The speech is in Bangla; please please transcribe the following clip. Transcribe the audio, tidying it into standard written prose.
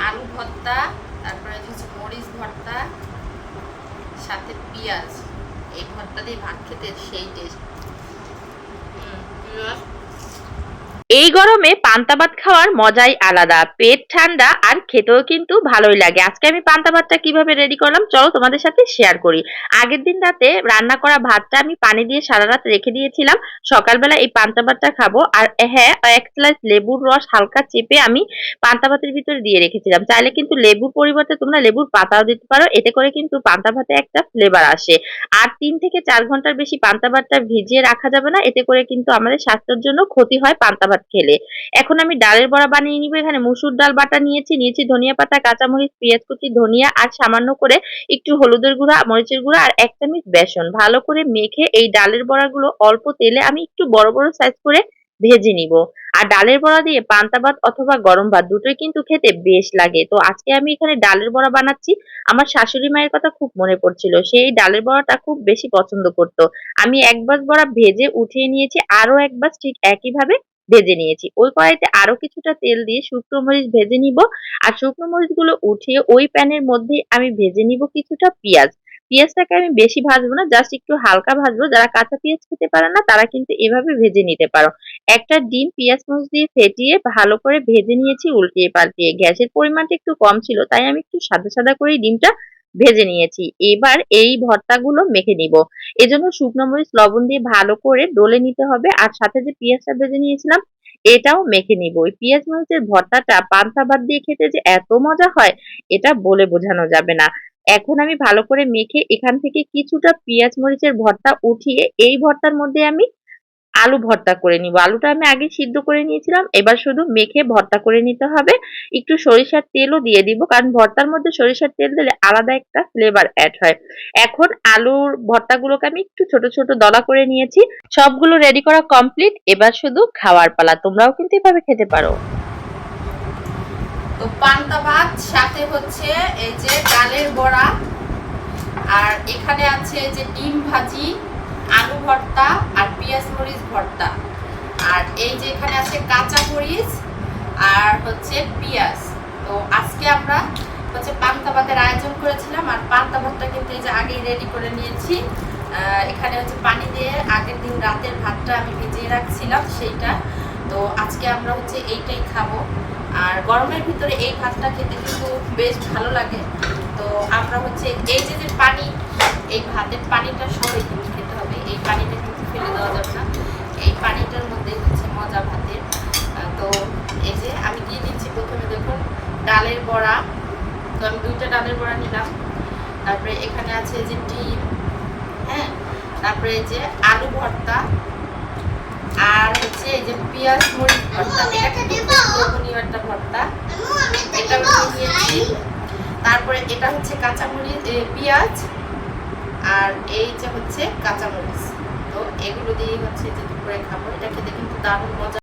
আলু ভর্তা, তারপরে হচ্ছে মরিচ ভর্তা, সাথে পেঁয়াজ। এই ভর্তা দিয়ে ভাত খেতে সেই টেস্ট। এই গরমে পান্তা ভাত খাওয়ার মজাই আলাদা, পেট ঠান্ডা আর খেতেও কিন্তু ভালোই লাগে। আজকে আমি পান্তা ভাতটা কিভাবে রেডি করলাম চলো তোমাদের সাথে শেয়ার করি। আগের দিন রাতে রান্না করা ভাতটা আমি পানি দিয়ে সারা রাত রেখে দিয়েছিলাম, সকালবেলা এই পান্তা ভাতটা খাবো। আর হ্যাঁ, এক স্লাইস লেবুর রস হালকা চেপে আমি পান্তা ভাতের ভিতরে দিয়ে রেখেছিলাম। চাইলে কিন্তু লেবুর পরিবর্তে তোমরা লেবুর পাতাও দিতে পারো, এতে করে কিন্তু পান্তা ভাতে একটা ফ্লেভার আসে। আর 3 থেকে 4 ঘন্টার বেশি পান্তা ভাতটা ভিজিয়ে রাখা যাবে না, এতে করে কিন্তু আমাদের স্বাস্থ্যের জন্য ক্ষতি হয় পান্তা ভাত খেলে। এখন আমি ডালের বড়া বানিয়ে নিব। এখানে মসুর ডাল বাটা নিয়েছি ধনিয়া পাতা, কাঁচামরিচ, পেঁয়াজ কুচি, ধনিয়া আর সামান্য করে একটু হলুদের গুঁড়া, মরিচের গুঁড়া আর 1 চামচ বেসন ভালো করে মেখে এই ডালের বড়াগুলো অল্প তেলে আমি একটু বড় বড় সাইজ করে ভেজে নিব। আর ডালের বড়া দিয়ে পান্তা ভাত অথবা গরম ভাত দুটোই কিন্তু খেতে বেশ লাগে। তো আজকে আমি এখানে ডালের বড়া বানাচ্ছি। আমার শাশুড়ি মায়ের কথা খুব মনে পড়ছিল, সেই ডালের বড়াটা খুব বেশি পছন্দ করতো। আমি 1 বাস বড়া ভেজে উঠিয়ে নিয়েছি, আরো 1 বাস ঠিক একইভাবে ভেজে নিয়েছি। ওই কড়াইতে আরো কিছুটা তেল দিয়ে শুকনো মরিচ ভেজে নিব। আর শুকনো মরিচ গুলো উঠিয়ে ওই প্যানের মধ্যে আমি ভেজে নিব কিছুটা পেঁয়াজ। পেঁয়াজটাকে আমি বেশি ভাজবো না, জাস্ট একটু হালকা ভাজবো। যারা কাঁচা পেঁয়াজ খেতে পারে না তারা কিন্তু এভাবে ভেজে নিতে পারো। একটা ডিম পেঁয়াজ মরিচ দিয়ে ফেটিয়ে ভালো করে ভেজে নিয়েছি উল্টিয়ে পাল্টিয়ে। গ্যাসের পরিমাণটা একটু কম ছিল তাই আমি একটু সাদা সাদা করে ডিমটা ভেজে নিয়েছি। এবার এই ভর্তাগুলো মেখে নিব। এজন্য শুকনো মরিচ লবণ দিয়ে ভালো করে ডলে নিতে হবে। আর সাথে যে পেঁয়াজটা ভেজে নিয়েছিলাম এটাও মেখে নিব। ওই পেঁয়াজ মরিচের ভর্তাটা পান্তা ভাত দিয়ে খেতে যে এত মজা হয় এটা বলে বোঝানো যাবে না। এখন আমি ভালো করে মেখে এখান থেকে কিছুটা পেঁয়াজ মরিচের ভর্তা উঠিয়ে এই ভর্তার মধ্যে আমি আলু ভর্তা করে নিব। আলুটা আমি আগে সিদ্ধ করে নিয়েছিলাম, এবার শুধু মেখে ভর্তা করে নিতে হবে। একটু সরিষার তেলও দিয়ে দিব, কারণ ভর্তার মধ্যে সরিষার তেল দিলে আলাদা একটা ফ্লেভার অ্যাড হয়। এখন আলুর ভর্তাগুলোকে আমি একটু ছোট ছোট দলা করে নিয়েছি। সবগুলো রেডি করা কমপ্লিট, এবার শুধু খাওয়ার পালা। তোমরাও কিন্তু এভাবে খেতে পারো। তো পান্তা ভাত সাথে হচ্ছে এই যে ডালের বড়া, আর এখানে আছে যে ডিম ভাজি, আলু ভর্তা আর পেঁয়াজ মরিচ ভর্তা, আর এই যে এখানে আছে কাঁচা মরিচ আর হচ্ছে পেঁয়াজ। তো আজকে আমরা হচ্ছে পান্তা ভাতের আয়োজন করেছিলাম, আর পান্তা ভাতটা কিন্তু এই যে আগেই রেডি করে নিয়েছি। এখানে হচ্ছে পানি দিয়ে আগের দিন রাতের ভাতটা আমি ভিজিয়ে রাখছিলাম সেইটা। তো আজকে আমরা হচ্ছে এইটাই খাবো। আর গরমের ভিতরে এই ভাতটা খেতে কিন্তু বেশ ভালো লাগে। তো আমরা হচ্ছে এই যে যে পানি, এই ভাতের পানিটা সবাই কিন্তু খেতে হবে, এই পানিটা কিন্তু ফেলে দেওয়া যাবে না। এই পানিটার মধ্যে হচ্ছে মজা ভাতের। তো এই যে আমি দিয়ে দিচ্ছি প্রথমে দেখুন ডালের বড়া। তো আমি 2টা ডালের বড়া নিলাম। তারপরে এখানে আছে যে ডিম, হ্যাঁ, তারপরে এই যে আলু ভর্তা, আর হচ্ছে এই যে পেঁয়াজ মরিচ ভর্তা। এটা কিন্তু লোভনীয় একটা ভর্তা, এটা নিয়েছি। তারপরে এটা হচ্ছে কাঁচামরিচ, পেঁয়াজ, আর এই যে হচ্ছে কাঁচামরিচ। তো এগুলো দিয়ে হচ্ছে যে দুপুরে খাবো। এটা খেতে কিন্তু দারুণ মজা।